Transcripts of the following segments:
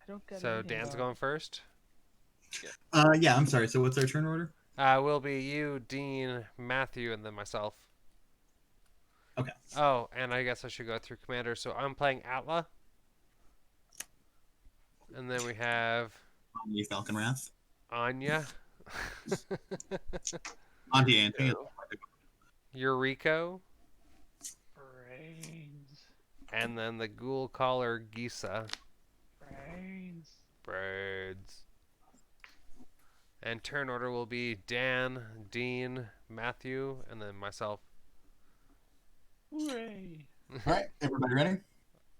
don't get So any. Dan's going first. Yeah, I'm sorry. So what's our turn order? Will be you, Dean, Matthew, and then myself. Okay. Oh, and I guess I should go through commander. So I'm playing Atla. And then we have Anje Falkenrath. Anya. Anje Yuriko. Brains. And then the Ghoulcaller Gisa. Brains. Birds. And turn order will be Dan, Dean, Matthew, and then myself. Hooray. All right, everybody ready?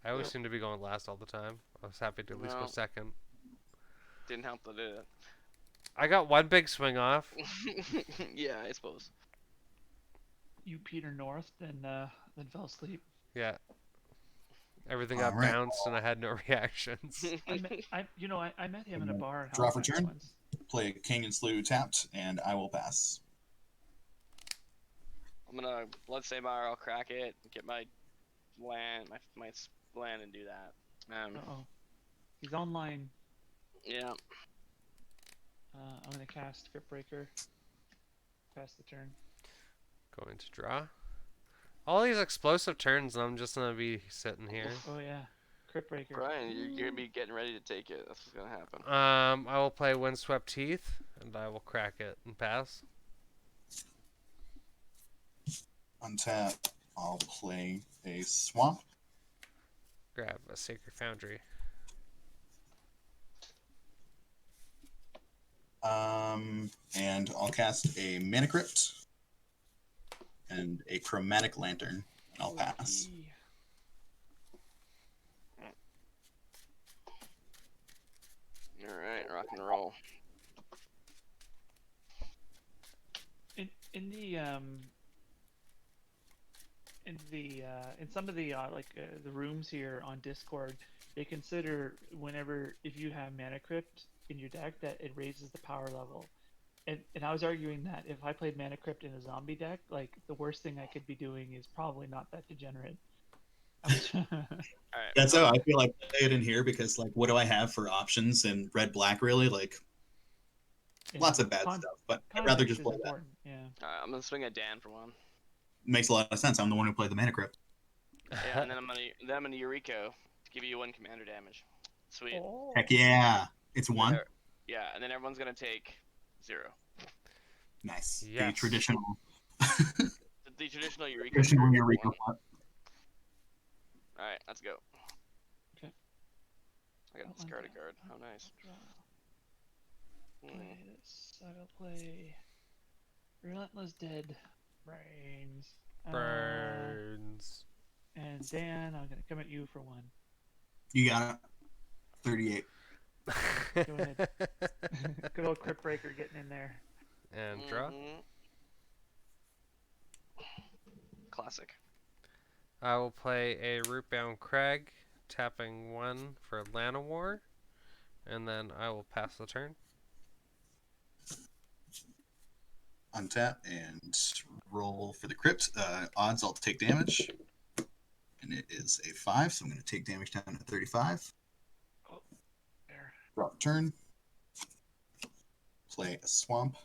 I always seem to be going last all the time. I was happy to at least go second. Didn't help to do it. I got one big swing off. Yeah, I suppose. You Peter North, then fell asleep. Yeah. Everything got bounced and I had no reactions. I met him in a bar in Draw for Halifax turn. once. Play King and Slew tapped, and I will pass. I'm gonna Blood Saber. I'll crack it, get my land, my land, and do that. Uh-oh. He's online. Yeah. I'm gonna cast Crypt Breaker. Pass the turn. Going to draw. All these explosive turns, and I'm just gonna be sitting here. Oh yeah, Crypt Breaker. Brian, you're gonna be getting ready to take it. That's what's gonna happen. I will play Windswept Teeth, and I will crack it and pass. Untap. I'll play a Swamp. Grab a Sacred Foundry. And I'll cast a Mana Crypt and a Chromatic Lantern, and I'll pass. All right, rock and roll. In some of the the rooms here on Discord, they consider if you have Mana Crypt in your deck that it raises the power level. And I was arguing that if I played Mana Crypt in a zombie deck, like the worst thing I could be doing is probably not that degenerate. That's how I feel like play it in here because like what do I have for options in red black really? Like lots of bad stuff. But I'd rather just play that. Yeah. I'm gonna swing at Dan for one. Makes a lot of sense. I'm the one who played the Mana Crypt. Yeah, and then I'm gonna Yuriko to give you 1 commander damage. Sweet. Oh. Heck yeah. It's 1? Yeah, and then everyone's gonna take 0. Nice. Yes. The traditional The traditional Yuriko. traditional Yuriko. Alright, let's go. Okay. I got to discard a card. How nice. Play this. I will play Relentless Dead Brains. Burns. And Dan, I'm gonna come at you for 1. You got it. 38. Go ahead. Good old Crypt Breaker getting in there. And draw. Classic. I will play a Rootbound Crag, tapping 1 for Llanowar, and then I will pass the turn. Untap and roll for the crypt. Odds I'll take damage. And it is a 5, so I'm going to take damage down to 35. Oh, there. Draw a turn. Play a Swamp.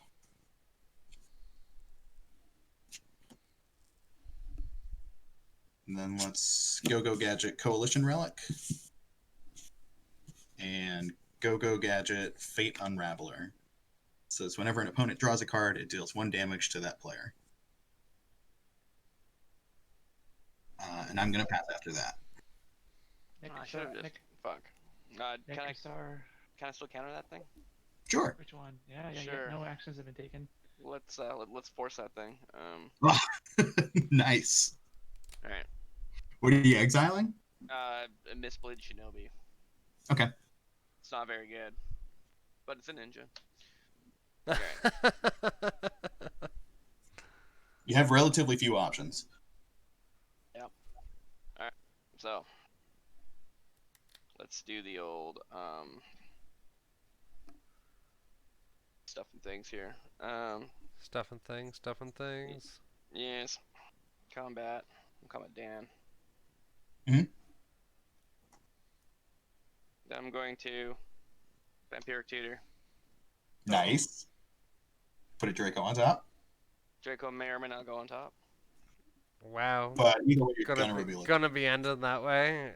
And then let's Go-Go Gadget Coalition Relic. And Go-Go Gadget Fate Unraveler. So it's whenever an opponent draws a card, it deals 1 damage to that player. And I'm going to pass after that. I should have just... Fuck. Can I still counter that thing? Sure. Which one? Yeah, Sure. No actions have been taken. Let's force that thing. Nice. All right. What are you exiling? A Mistblade Shinobi. Okay. It's not very good, but it's a ninja. Okay. You have relatively few options. Yep. All right. So let's do the old stuff and things here. Stuff and things. Yes. Combat. I'm combat Dan. Mhm. I'm going to Vampiric Tutor. Nice. Put a Draco on top. Draco may or may not go on top. Wow. But either way, you're Gonna gonna be, reveal it. gonna be ended that way.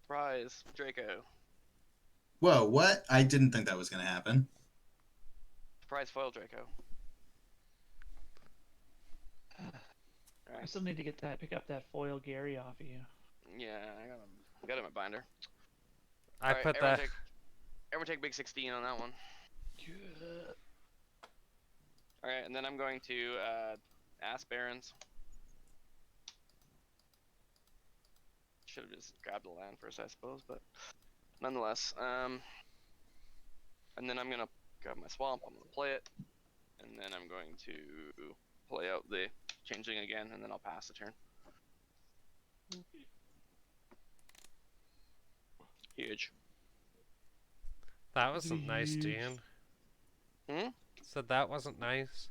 Surprise, Draco. Whoa, what? I didn't think that was gonna happen. Surprise foil Draco. I still need to pick up that foil Gary off of you. Yeah, I got him at binder. I Alright, put everyone that. everyone take big 16 on that one. Good. Alright, and then I'm going to Ask Barons. Should have just grabbed the land first, I suppose, but nonetheless. And then I'm gonna grab my swamp. I'm gonna play it, and then I'm going to play out the changeling again, and then I'll pass the turn. Huge. That wasn't nice, Dean. Hmm? Said that wasn't nice.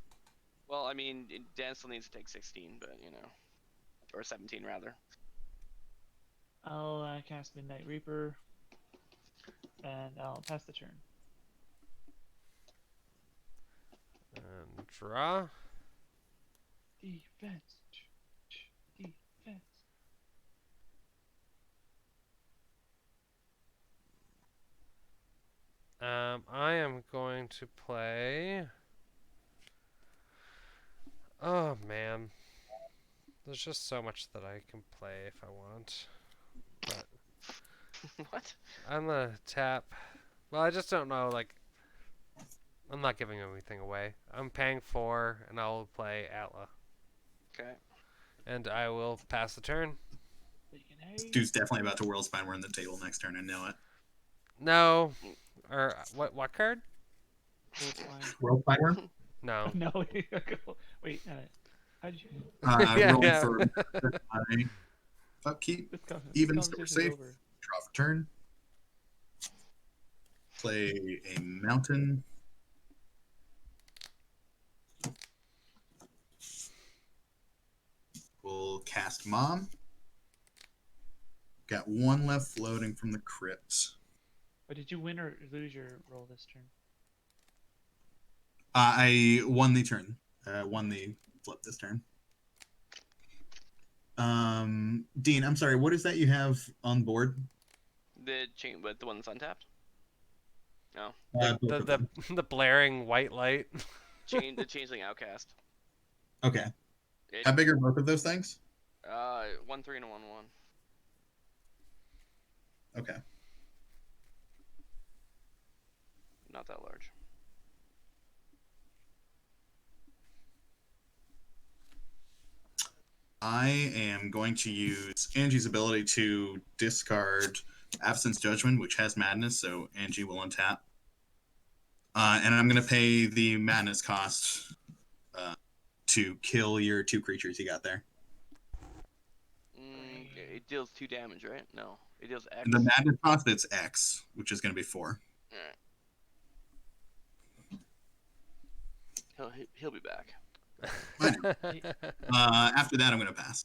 Well, I mean, Dan still needs to take 16, but you know, or 17 rather. I'll cast Midnight Reaper, and I'll pass the turn. And draw. Defense. Defense. I am going to play. Oh man, there's just so much that I can play if I want. But What? I'm gonna tap. Well, I just don't know. Like, I'm not giving anything away. I'm paying 4, and I will play Atla, Okay. and I will pass the turn. Dude's definitely about to World Spine. We're in the table next turn. I know it. No, or what card? World Spine. No. No, wait. How did you? Yeah, Rolling yeah. for my upkeep. Even so we're safe. Draw for turn. Play a mountain. We'll cast Mom. Got one left floating from the crypt. But did you win or lose your roll this turn? I won the turn. Won the flip this turn. Dean, I'm sorry. What is that you have on board? The one that's untapped. No. The blaring white light. The changeling outcast. Okay. How big are both of those things? 1/3 and 1/1. Okay. Not that large. I am going to use Angie's ability to discard Absence Judgment, which has Madness, so Angie will untap. And I'm going to pay the Madness cost to kill your 2 creatures you got there. It deals 2 damage, right? No, it deals X. And the Madness cost, it's X, which is going to be 4. Alright. He'll be back. After that, I'm going to pass.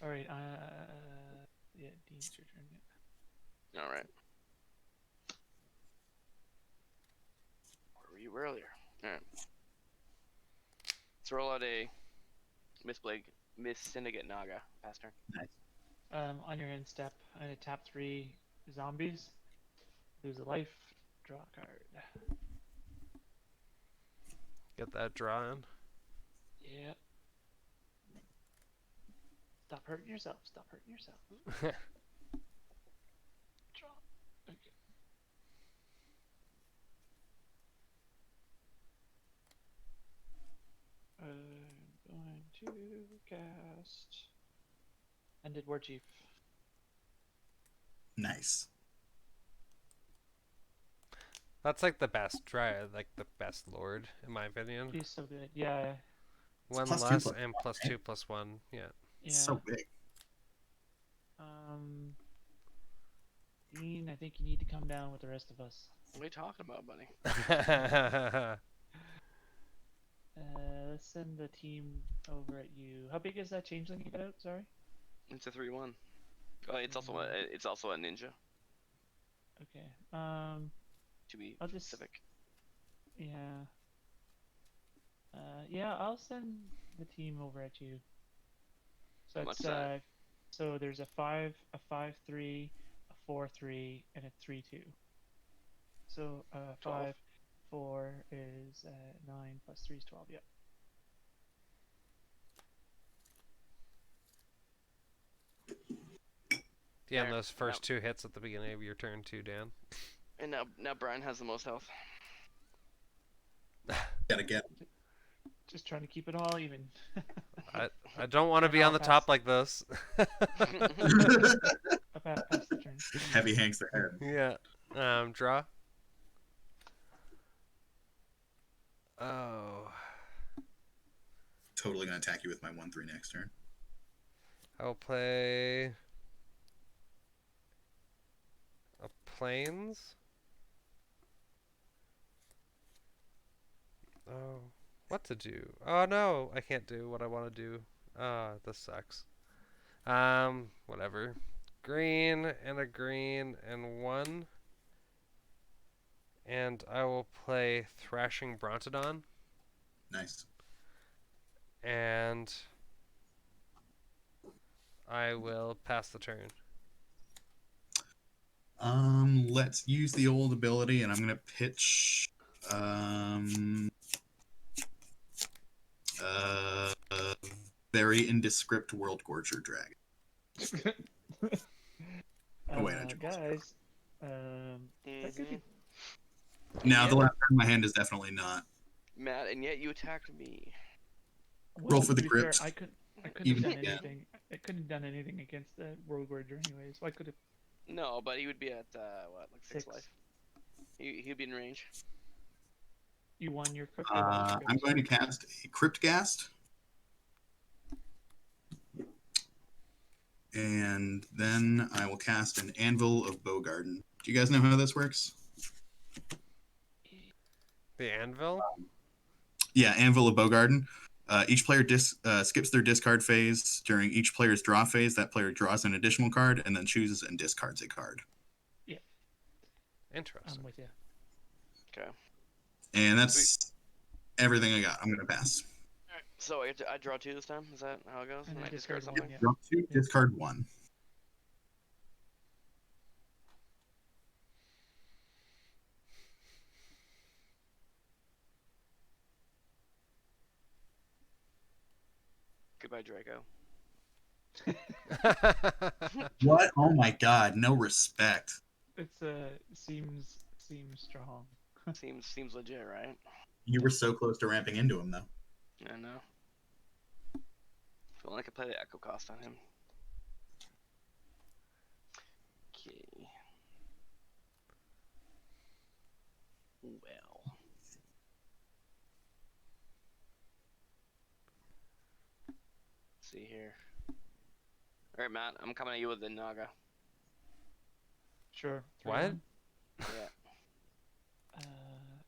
All right. Yeah, Dean's your turn. Yeah. All right. Where were you earlier? All right. Let's roll out a Miss Syndicate Naga. Pass turn. Nice. On your end step, I'm gonna tap 3 zombies. Lose a life. Draw a card. Get that draw in. Yeah. Stop hurting yourself. Stop hurting yourself. Draw. Okay. I'm going to cast Ended War Chief. Nice. That's like the best Dryad, like the best Lord, in my opinion. He's so good. Yeah. One plus less 2 and plus 2/+1. Yeah. Yeah. So big. Dean, I think you need to come down with the rest of us. What are you talking about, buddy? Let's send the team over at you. How big is that changeling you got out? Sorry. It's a 3/1. Oh, it's also a ninja. Okay. To be I'll just specific. yeah. Yeah, I'll send the team over at you. So How much it's is that? so there's a 5-3, a 4-3, and a 3-2. So 12. 5-4 is 9 plus 3 is 12. Yeah. Yeah, and There. those first two hits at the beginning of your turn too, Dan. And now Brian has the most health. Gotta get. Just trying to keep it all even. I don't want to And be I'll on the pass. top like this. I'll pass the turn. Heavy hanks their head. Yeah. Draw. Oh. Totally gonna attack you with my 1/3 next turn. I'll play a plains. Oh, what to do? Oh no, I can't do what I want to do. Ah, this sucks. Whatever. Green and a green and one. And I will play Thrashing Brontodon. Nice. And I will pass the turn. Let's use the old ability, and I'm gonna pitch very indescript World Gorger Dragon. Oh wait, I drew Guys, that could be. Now Yeah. the left hand in my hand is definitely not. Matt, and yet you attacked me. Roll for the to be fair, grips. I couldn't Even have done again. anything. I couldn't have done anything against the World Gorger anyway, so I could have. No, but he would be at what, like 6 6. life. He'd be in range. You won your crypt. or lost your I'm crypt? going to cast a Cryptghast. And then I will cast an Anvil of Bowgarden. Do you guys know how this works? The anvil? Yeah, Anvil of Bowgarden. Each player skips their discard phase. During each player's draw phase, that player draws an additional card and then chooses and discards a card. Interesting. I'm with you. Okay. And that's everything I got. I'm going to pass. Alright. So I draw 2 this time? Is that how it goes? And And then I discard discard something? one, yeah. Draw 2, discard 1. Goodbye, Draco. What? Oh my god, no respect. It's seems strong. Seems legit, right? You were so close to ramping into him, though. I know. If only I could play the Echo Cost on him. Okay. Well. Let's see here. Alright, Matt, I'm coming at you with the Naga. Sure. What? 3-1. Yeah.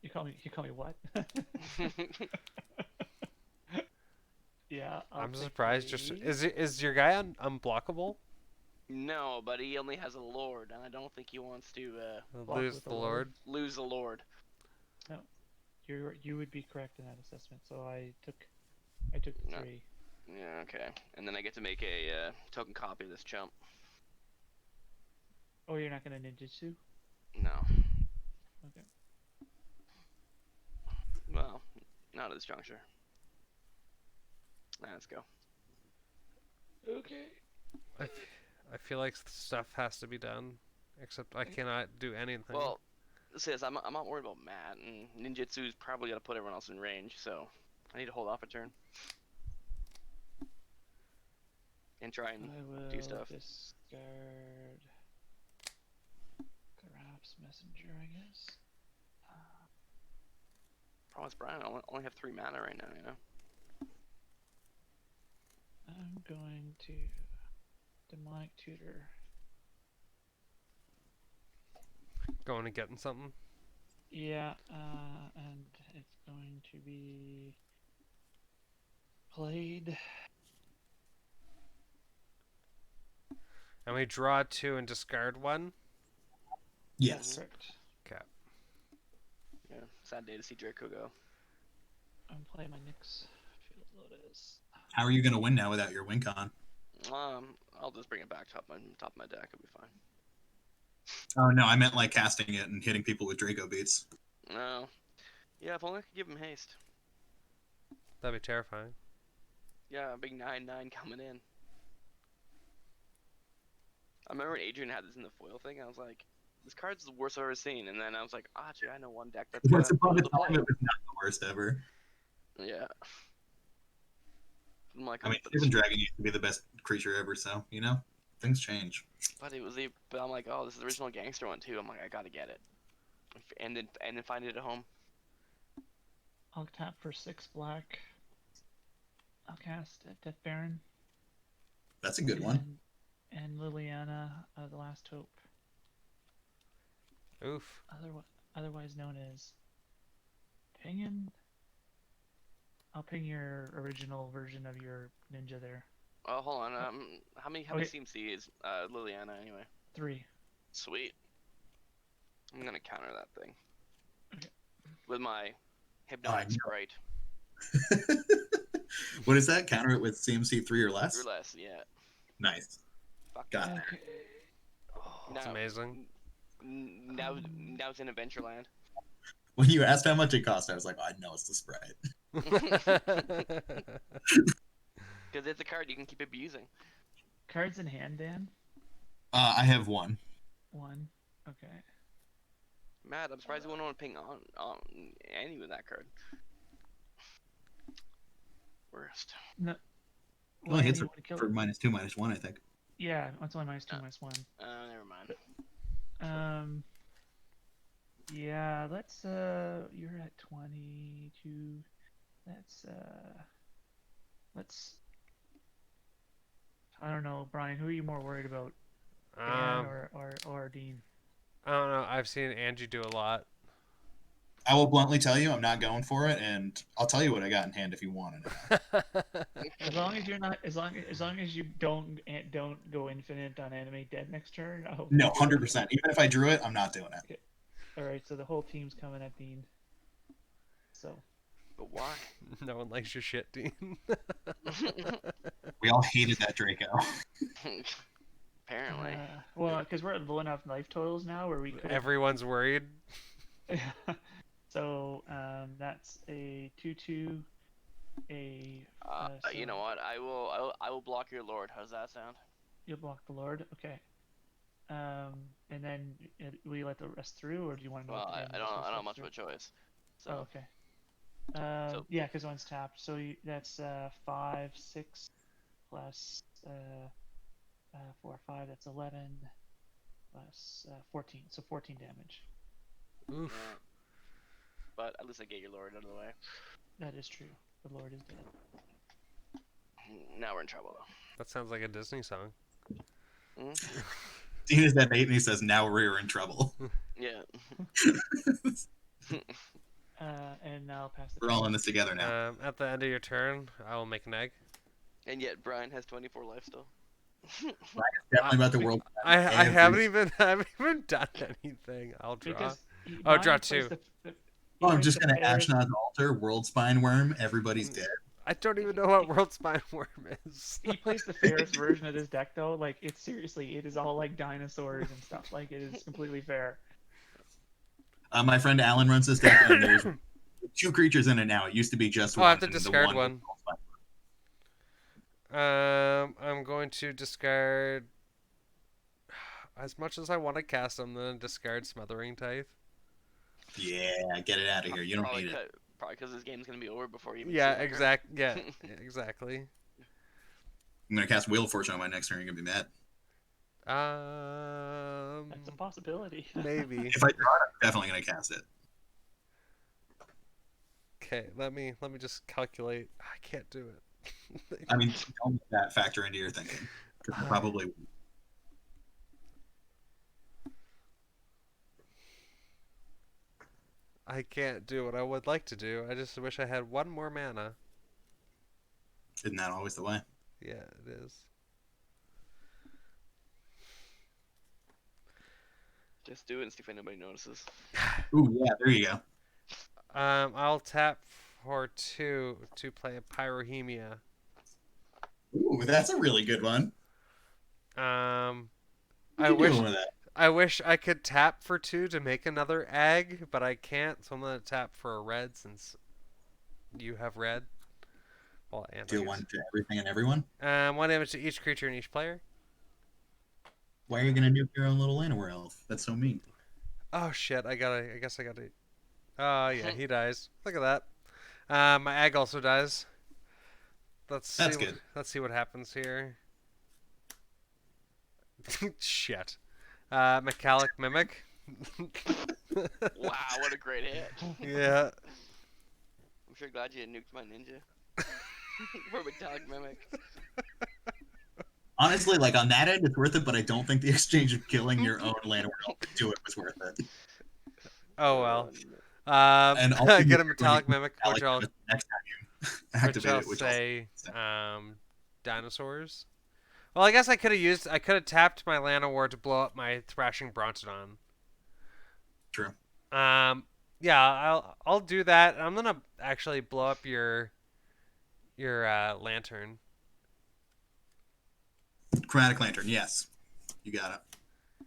You call me what? Yeah. I'm surprised. Is your guy unblockable? No, but he only has a Lord, and I don't think he wants to Block Lose with the the Lord. lose the Lord. You would be correct in that assessment. So I took the No. 3. Yeah, okay. And then I get to make a token copy of this chump. Oh, you're not gonna ninjutsu? No. Okay. Well, not at this juncture. Let's go. Okay. I feel like stuff has to be done, except I cannot do anything. Well, sis, I'm not worried about Matt, and ninjutsu's probably gonna put everyone else in range, so I need to hold off a turn. And try and I will do stuff. discard Giraffe's Messenger, I guess. Promise, Brian, I only have 3 mana right now, you know? I'm going to Demonic Tutor. Going and getting something. Yeah, and it's going to be played. And we draw 2 and discard 1. Yes. Correct. Okay. Yeah, sad day to see Draco go. I'm playing my Nyx. Field Lotus. How are you going to win now without your win con? I'll just bring it back top of my deck. It'll be fine. Oh, no, I meant like casting it and hitting people with Draco beats. No. Yeah, if only I could give him haste. That'd be terrifying. Yeah, a big 9/9 coming in. I remember when Adrian had this in the foil thing. I was like, this card's the worst I've ever seen. And then I was like, gee, I know one deck that's Once gonna upon be a able to time, play. it was not the worst ever. Yeah. I'm like, I mean, Even Dragon used to be the best creature ever, so, you know, things change. but I'm like, oh, this is the original gangster one too. I'm like, I gotta get it. And then find it at home. I'll tap for 6 black. I'll cast Death Baron. That's a good one. And Liliana, the Last Hope. Oof. Otherwise known as Pingin. I'll ping your original version of your ninja there. Oh, hold on. How many CMC is Liliana anyway? 3. Sweet. I'm gonna counter that thing Okay. with my hypnotic no. sprite. What is that? Counter it with CMC 3 or less? Or less, yeah. Nice. Fuck Got yeah. it. Okay. That's amazing. Now it's in Adventureland. When you asked how much it cost, I was like, I know it's the sprite. Because it's a card you can keep abusing. Cards in hand, Dan? I have 1. 1. Okay. Matt, I'm surprised you wouldn't want to ping on Annie with that card. Worst. No. Well, it hits you wanna kill for it? -2/-1, I think. Yeah, it's only -2, -1. Never mind. Yeah, let's, you're at 22. Let's, I don't know, Brian, who are you more worried about? Dan or Dean? I don't know. I've seen Angie do a lot. I will bluntly tell you, I'm not going for it, and I'll tell you what I got in hand if you want to know. As long as you're not, as long as you don't go infinite on animate dead next turn. I hope No, you're good. 100%. Even if I drew it, I'm not doing it. All right, so the whole team's coming at Dean. So. But why? No one likes your shit, Dean. We all hated that Draco. Apparently. Well, because we're at low enough life totals now where we could. Everyone's worried. So that's a 2/2. You know what? I will block your lord. How's that sound? You'll block the Lord, okay. And then will you let the rest through, or do you want to? Well, I don't have much of a choice. So. Oh, okay. Yeah, because one's tapped. So that's 5, 6 plus 4, 5. That's 11 plus 14. So 14 damage. Oof. Yeah. But at least I get your lord out of the way. That is true. The Lord is dead. Now we're in trouble though. That sounds like a Disney song. Mm-hmm. Dean is at 8 and he says, now we're in trouble. Yeah. And I'll pass the We're all in this together now. At the end of your turn, I will make an egg. And yet Brian has 24 life still. Definitely about the world. I haven't even done anything. I'll draw. Because Draw 2. Oh, I'm just going to Ashnod's Altar, World Spine Worm, everybody's dead. I don't even know what World Spine Worm is. He plays the fairest version of his deck, though. Like, it is all like dinosaurs and stuff. Like, it is completely fair. My friend Alan runs this deck, and there's 2 creatures in it now. It used to be just one. I have to and the discard one. was World Spine I'm going to discard. As much as I want to cast, I'm going to discard Smothering Tithe. Worm. Yeah, get it out of here. You don't need it. Probably because this game's gonna be over before you. Yeah, exactly. Yeah, exactly. I'm going to cast Wheel of Fortune on my next turn. You're going to be mad. That's a possibility. Maybe. If I draw it, I'm definitely going to cast it. Okay, let me just calculate. I can't do it. I mean, don't let that factor into your thinking. 'Cause you probably won't. I can't do what I would like to do. I just wish I had one more mana. Isn't that always the way? Yeah, it is. Just do it and see if anybody notices. Ooh, yeah, there you go. I'll tap for 2 to play a Pyrohemia. Ooh, that's a really good one. Um, What I are you wish doing with that? I wish I could tap for 2 to make another egg, but I can't, so I'm gonna tap for a red since you have red. Well, and I Deal guess. 1 to everything and everyone. 1 damage to each creature and each player. Why are you gonna nuke your own little Llanowar elf? That's so mean. Oh shit! I guess I gotta. Oh yeah, he dies. Look at that. My egg also dies. Let's see. That's good. Let's see what happens here. Shit. Metallic Mimic. Wow, what a great hit. Yeah. I'm sure glad you nuked my ninja. For Metallic Mimic. Honestly, like on that end, it's worth it, but I don't think the exchange of killing your own Llanowar elf to do it was worth it. Oh well. No. And also, I get a when Metallic you Mimic, which I'll next time you activate it, which say dinosaurs. Well, I guess I could have tapped my Llanowar to blow up my Thrashing Brontodon. true. Yeah, I'll do that. I'm gonna actually blow up your lantern. Chromatic Lantern, yes, you got it.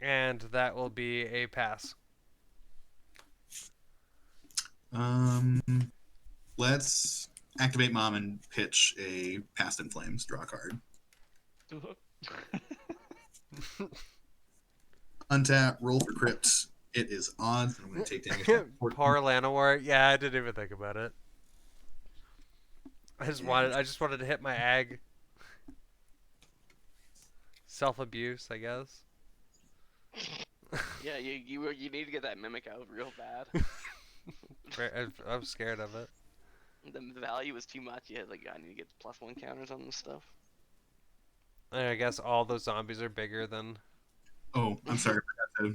And that will be a pass. Let's activate Mom and pitch a Past in Flames. Draw a card. Untap. Roll for Crypt. It is odds. I'm going to take damage. Poor Llanowar. Yeah, I didn't even think about it. I just wanted to hit my egg. Self-abuse, I guess. Yeah, you need to get that mimic out real bad. I'm scared of it. The value was too much. Yeah, like I need to get +1 counters on this stuff. And I guess all those zombies are bigger than. Oh, I'm sorry. I forgot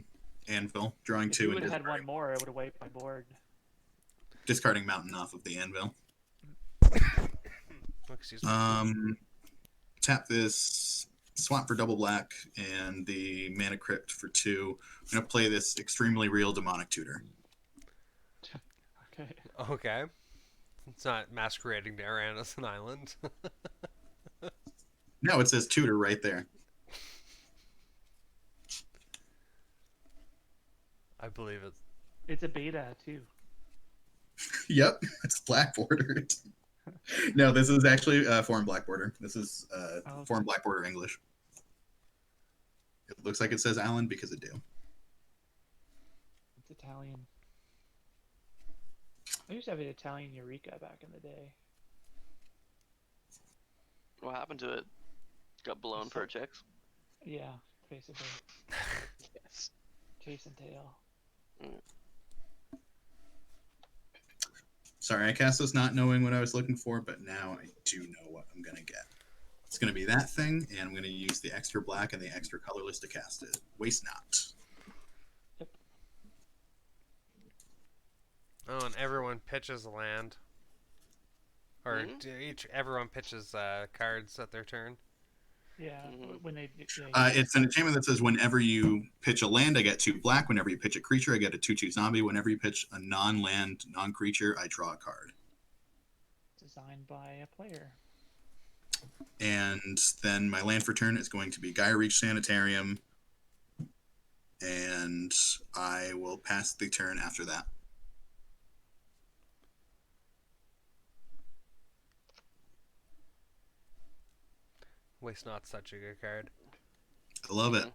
to Anvil. Drawing If 2 you and would have had discarding, one more, I would have wiped my board. discarding Mountain off of the Anvil. Oh, excuse me. Tap this. Swap for double black and the Mana Crypt for 2. I'm going to play this extremely real Demonic Tutor. Okay. Okay. It's not masquerading Naran as an island. No, it says Tutor right there. I believe it. It's a beta too. Yep, it's black bordered. No, this is actually foreign black border. This is foreign black border English. It looks like it says island because it do. It's Italian. I used to have an Italian Yuriko back in the day. What happened to it? Got blown per checks. Yeah, basically. Yes. Chase and tail. Sorry, I cast this not knowing what I was looking for, but now I do know what I'm going to get. It's going to be that thing, and I'm going to use the extra black and the extra colorless to cast it. Waste not. Yep. Oh, and everyone pitches a land. Or everyone pitches cards at their turn. Yeah, when they. It's an enchantment that says whenever you pitch a land, I get 2 black. Whenever you pitch a creature, I get a 2/2 zombie. Whenever you pitch a non-land, non-creature, I draw a card. Designed by a player. And then my land for turn is going to be Gaia Reach Sanitarium. And I will pass the turn after that. Waste Not's such a good card. I love it.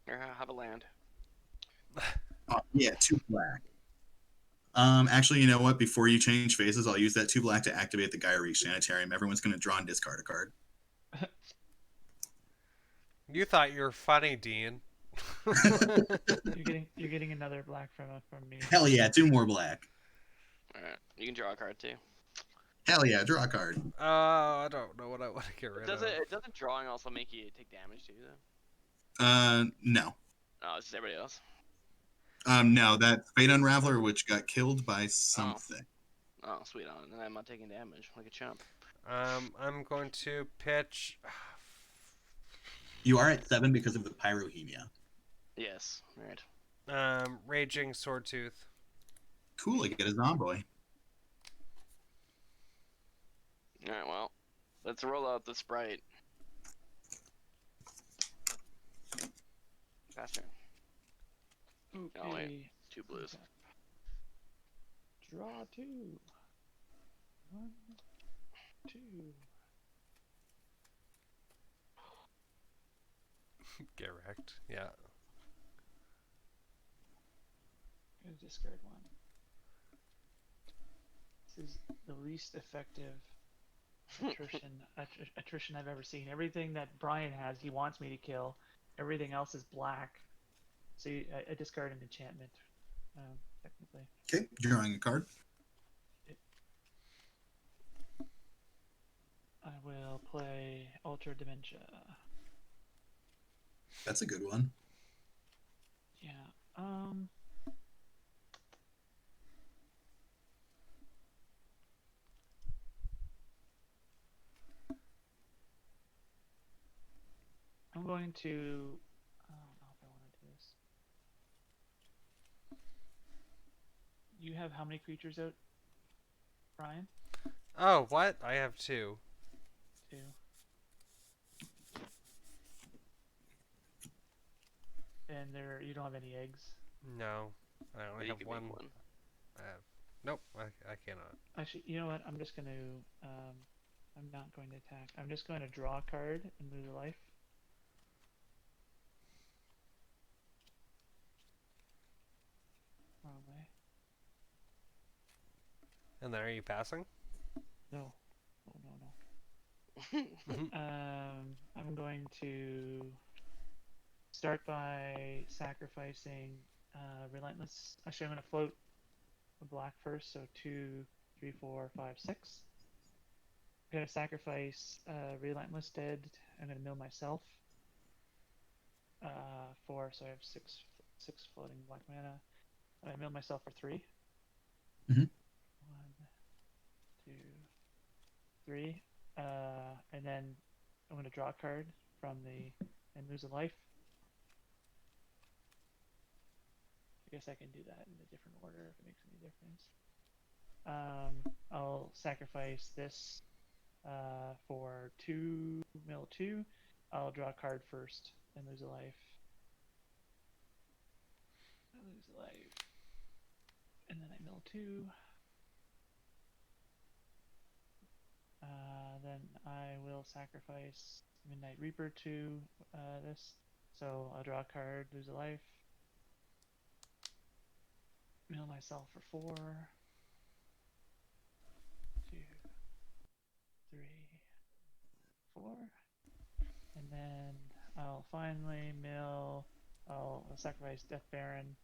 Or have a land. Oh, yeah, 2 black. Actually, you know what? Before you change phases, I'll use that 2 black to activate the Gaia Reach Sanitarium. Everyone's going to draw and discard a card. You thought you were funny, Dean. You're getting another black from me. Hell yeah, 2 more black. Alright, you can draw a card too. Hell yeah, draw a card. I don't know what I want to get rid of. Doesn't drawing also make you take damage too, though? No. No, it's just everybody else. No, that Fate Unraveler, which got killed by something. Oh, sweet on. Then I'm not taking damage like a chump. I'm going to pitch. You are at 7 because of the Pyrohemia. Yes. Right. Raging Swordtooth. Cool, I get a Zomboy. Alright, well. Let's roll out the sprite. Faster. Okay. Oh, wait. 2 blues. Draw 2. 1, 2. Get wrecked. Yeah. Gonna discard 1. This is the least effective attrition I've ever seen. Everything that Brian has, he wants me to kill. Everything else is black. So I discard an enchantment, technically. Okay, drawing a card. I will play Ultra Dementia. That's a good one. Yeah. I'm going to. I don't know if I want to do this. You have how many creatures out, Brian? Oh, what? I have 2. 2. And you don't have any eggs. No, I But only you have can one. make one. I have. Nope, I cannot. Actually, you know what? I'm just going to. I'm not going to attack. I'm just going to draw a card and lose a life. Wrong way. And then are you passing? No. Oh, no. I'm going to start by sacrificing Relentless. Actually, I'm going to float a black first, so 2, 3, 4, 5, 6. I'm going to sacrifice Relentless Dead. I'm going to mill myself. 4, so I have 6 floating black mana. I mill myself for 3. Mhm. 1, 2, 3. And then I'm going to draw a card from and lose a life. I guess I can do that in a different order if it makes any difference. I'll sacrifice this for 2, mill 2. I'll draw a card first and lose a life. I lose a life. And then I mill 2. Then I will sacrifice Midnight Reaper to this. So I'll draw a card, lose a life. Mill myself for 4. 2, 3, 4. And then I'll finally I'll sacrifice Death Baron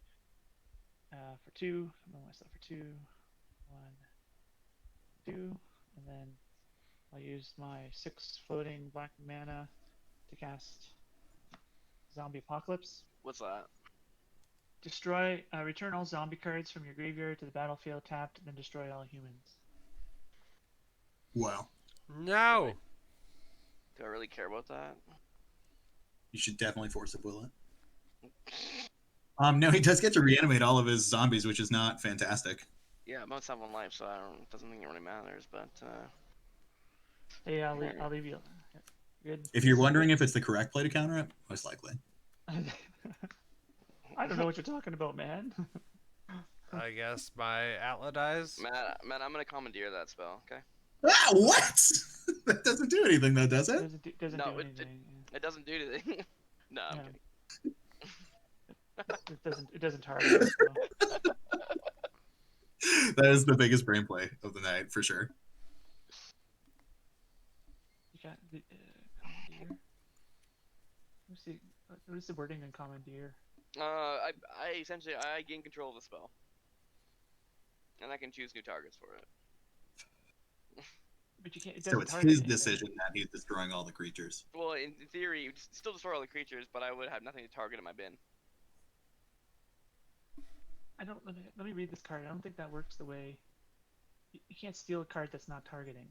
for 2. Mill myself for 2. 1, 2. And then I'll use my 6 floating black mana to cast Zombie Apocalypse. What's that? Destroy, return all zombie cards from your graveyard to the battlefield tapped, and then destroy all humans. Wow. No! Do I really care about that? You should definitely force a bullet. No, he does get to reanimate all of his zombies, which is not fantastic. Yeah, most have 1 life, so doesn't think it really matters, but Hey, I'll leave you. Good. If you're wondering if it's the correct play to counter it, most likely. I don't know what you're talking about, man. I guess my Atla dies. Matt, I'm gonna commandeer that spell, okay? Ah, what? That doesn't do anything, though, does it? Doesn't No, do it- anything. It doesn't do anything. No, I'm Yeah. kidding. It doesn't target. So. That is the biggest brain play of the night, for sure. You got the commandeer. What is the wording in commandeer? I essentially gain control of the spell, and I can choose new targets for it. But you can't. It So doesn't it's target his anything. decision that he's destroying all the creatures. Well, in theory, you'd still destroy all the creatures, but I would have nothing to target in my bin. I don't. Let me read this card. I don't think that works the way. You can't steal a card that's not targeting.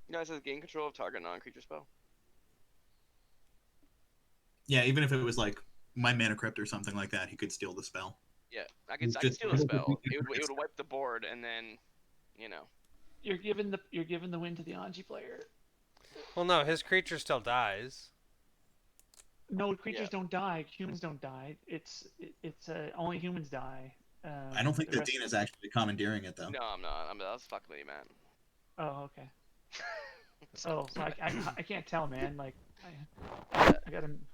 No, it says gain control of target non-creature spell. Yeah, even if it was like my mana crypt or something like that, he could steal the spell. Yeah, I It's could just- steal a spell. It would wipe the board, and then, you know. You're giving the win to the Anje player. Well, no, his creature still dies. No, creatures Yeah. don't die. Humans don't die. It's only humans die. I don't think the that rest- Dean is actually commandeering it though. No, I'm not. That's fucking me, man. Oh, okay. So I can't tell, man. Like I got him.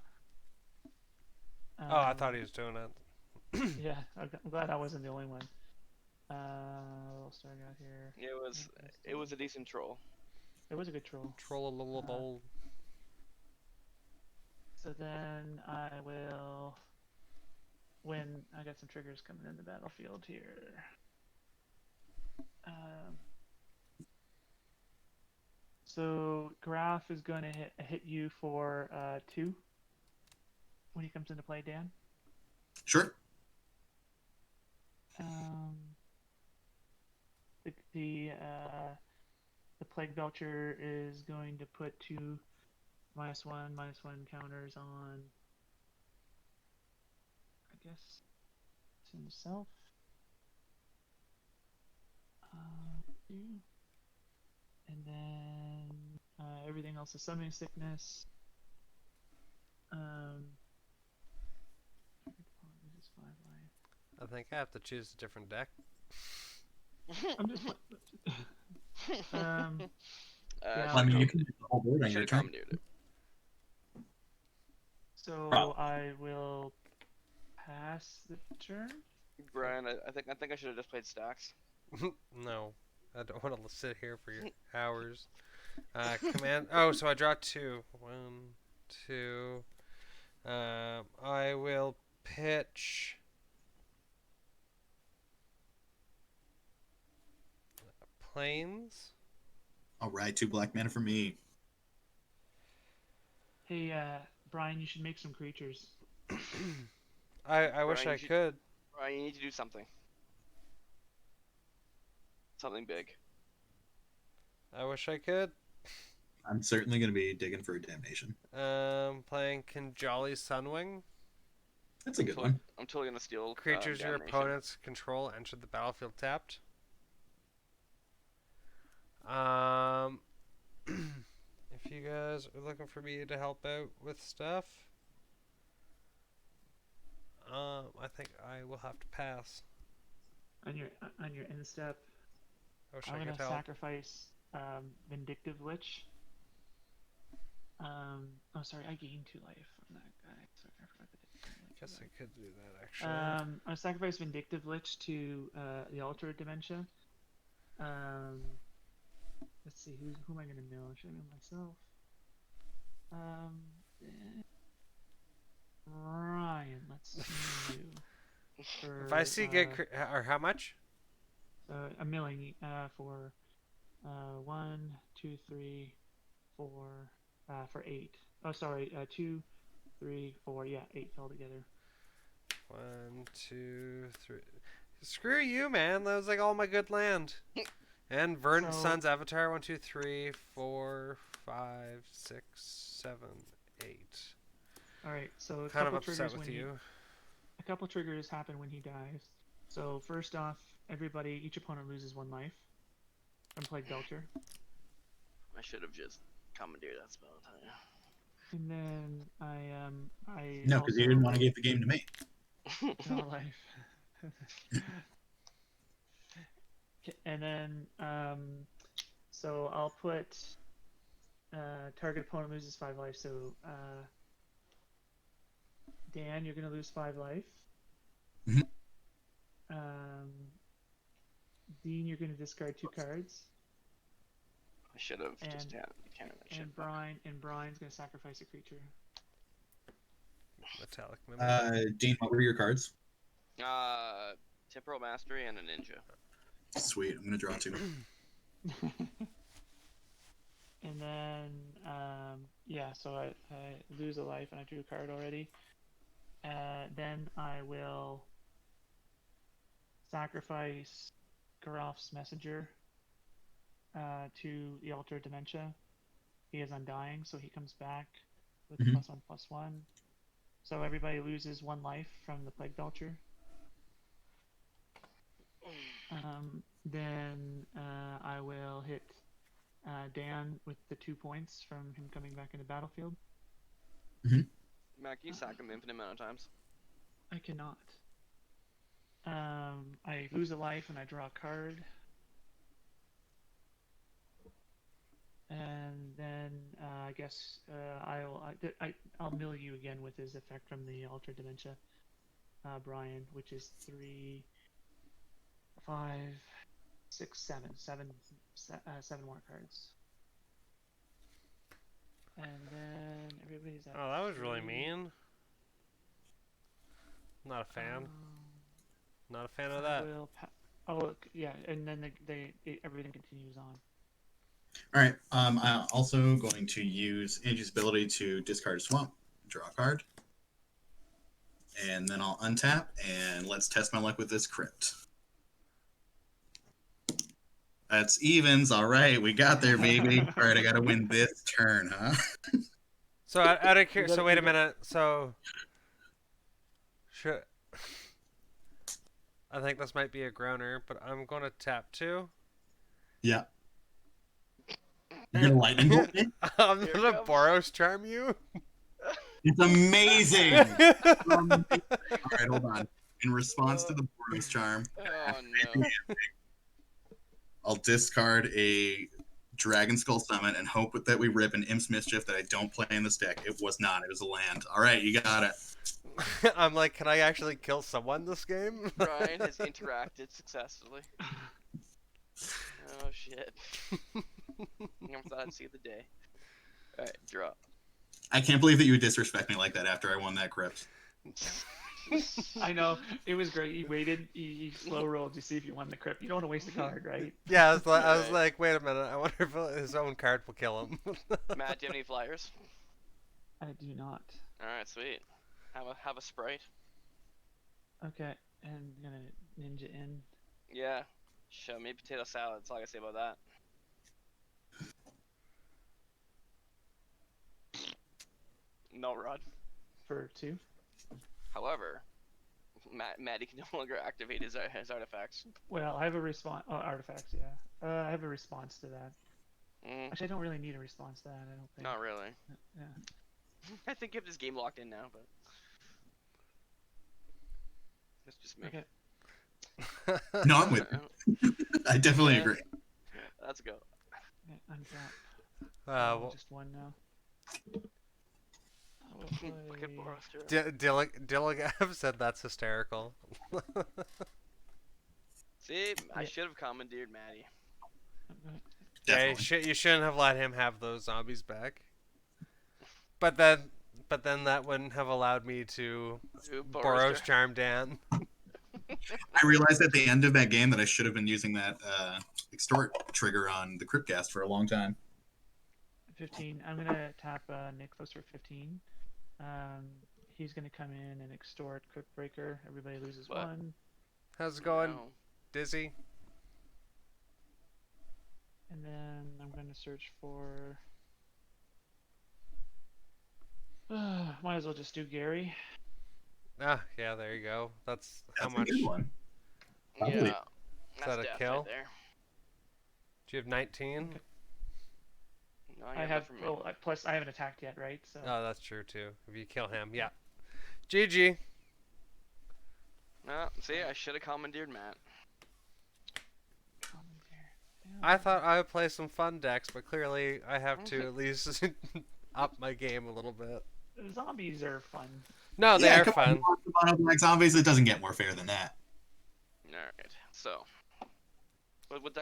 Oh, I thought he was doing it. Yeah, I'm glad I wasn't the only one. What else do I got here? It was a decent troll. It was a good troll. Troll a little bold. So then I will. When I got some triggers coming in the battlefield here. So Graf is going to hit you for 2 when he comes into play, Dan. Sure. The Plague Belcher is going to put 2 -1/-1 counters on, I guess, it's himself. 2. And then everything else is Summoning Sickness. This is 5 life. I think I have to choose a different deck. I'm just. Yeah, I mean, you can do the whole board on Should your have turn. commandeered it. So I will pass the turn. Brian, I think I should have just played stacks. No, I don't want to sit here for your hours. Command. Oh, so I draw 2. 1, 2. I will pitch. Planes. All right, 2 black mana for me. Hey, Brian, you should make some creatures. I wish Brian, I you should- could. Brian, you need to do something. Something big. I wish I could. I'm certainly going to be digging for a damnation. Playing Kinjali Sunwing. That's a good one. I'm totally gonna steal. Creatures your Damnation. opponents control enter the battlefield tapped. If you guys are looking for me to help out with stuff, I think I will have to pass. On your end step, I wish I'm I gonna could help. sacrifice Vindictive Lich. Oh, sorry, I gained 2 life from that guy. Sorry, I forgot that. Guess I could do that actually. I'm gonna sacrifice Vindictive Lich to the Altar of Dementia. Let's see, who am I gonna mill? Should I mill myself? Ryan, let's see you. If I see good, or how much? I'm milling for 1, 2, 3, 4, for 8. Oh, sorry, 2, 3, 4. Yeah, 8 altogether. 1, 2, 3. Screw you, man. That was like all my good land. And Verdant So- Sun's Avatar. 1, 2, 3, 4, 5, 6, 7, 8. All right, so a Kind of couple upset triggers with when you. a couple triggers happen when he dies. So first off, each opponent loses 1 life from Plague Belcher, I should have just commandeered that spell. I'll tell you. and then I No, because you didn't want to give the game to me. draw a life. And then so I'll put target opponent loses 5 life. So Dan, you're gonna lose 5 life. Mhm. Dean, you're gonna discard 2 cards. I should have just And- countered that shit. And Brian's gonna sacrifice a creature. Metallic Mimic. Dean, what were your cards? Temporal Mastery and a Ninja. Sweet, I'm going to draw 2. And then yeah, so I lose a life and I drew a card already. Then I will sacrifice Garof's messenger to the Altar of Dementia. He is undying, so he comes back with Mhm. +1/+1. So everybody loses 1 life from the Plague Belcher. Then I will hit Dan with the 2 points from him coming back into battlefield. Matt, can you sack him infinite amount of times? I cannot. I lose a life and I draw a card. And then I guess I'll mill you again with his effect from the Altar Dementia, Brian, which is 3, 5, 6, 7, 7 more cards. And then everybody's at. Oh, that was really 3. mean. Not a fan. Not a fan of I that. will oh yeah, and then everything continues on. All right. I'm also going to use Angie's ability to discard a swamp, draw a card, and then I'll untap and let's test my luck with this crypt. That's evens. All right, we got there, baby. All right, I got to win this turn, huh? So out of gotta- so wait you a minute. So should I think this might be a groaner, but I'm gonna tap 2. Yeah. You're gonna lightning bolt me? I'm Here gonna comes- Boros charm you. It's amazing. All right, hold on. In response to the Boros charm, Oh no. I'll discard a Dragon Skull Summon and hope that we rip an Imp's Mischief that I don't play in this deck. It was not. It was a land. All right, you got it. I'm like, can I actually kill someone this game? Brian has interacted successfully. Oh shit. I thought I'd see the day. Alright, draw. I can't believe that you would disrespect me like that after I won that crypt. I know, it was great. He waited, he slow rolled to see if you won the crypt. You don't want to waste a card, right? Yeah, I was Right. like, wait a minute. I wonder if his own card will kill him. Matt, do you have any flyers? I do not. Alright, sweet. Have a Sprite. Okay, and I'm gonna ninja in. Yeah. Show me potato salad. That's all I gotta say about that. No rod. For 2. However, Maddie can no longer activate his artifacts. Well, I have a response. Oh, artifacts, yeah. I have a response to that. Mm, Actually, I don't really need a response to that. I don't think. not really. Yeah. I think you have this game locked in now, but that's just me. Okay. No, I'm with you. I definitely Yeah. agree. Let's go. Okay, untap. Well, Just 1 now. I will Fucking play- Boros, too. Dilligav said that's hysterical. See, I Yeah. should have commandeered Maddie. Yeah, Definitely. you shouldn't have let him have those zombies back. But then that wouldn't have allowed me to Ooh, Boros charm Dan. I realized at the end of that game that I should have been using that extort trigger on the Cryptcast for a long time. 15. I'm gonna tap Nicholas for 15. He's gonna come in and extort Crypt Breaker. Everybody loses What? 1. How's it going, No. Dizzy? And then I'm gonna search for. Might as well just do Gary. Ah, yeah, there you go. That's how That's a much. good one. Lovely. Yeah. That's that a death kill? right there. Do you have 19? Okay. No, I have. for me. Oh, plus I haven't attacked yet, right? So. Oh, that's true too. If you kill him, yeah. GG. No, see, I should have commandeered Matt. I thought I would play some fun decks, but clearly I have to at least up my game a little bit. Zombies are fun. No, they Yeah, are come fun. on, Mono Black Zombies. It doesn't get more fair than that. Alright, so. What deck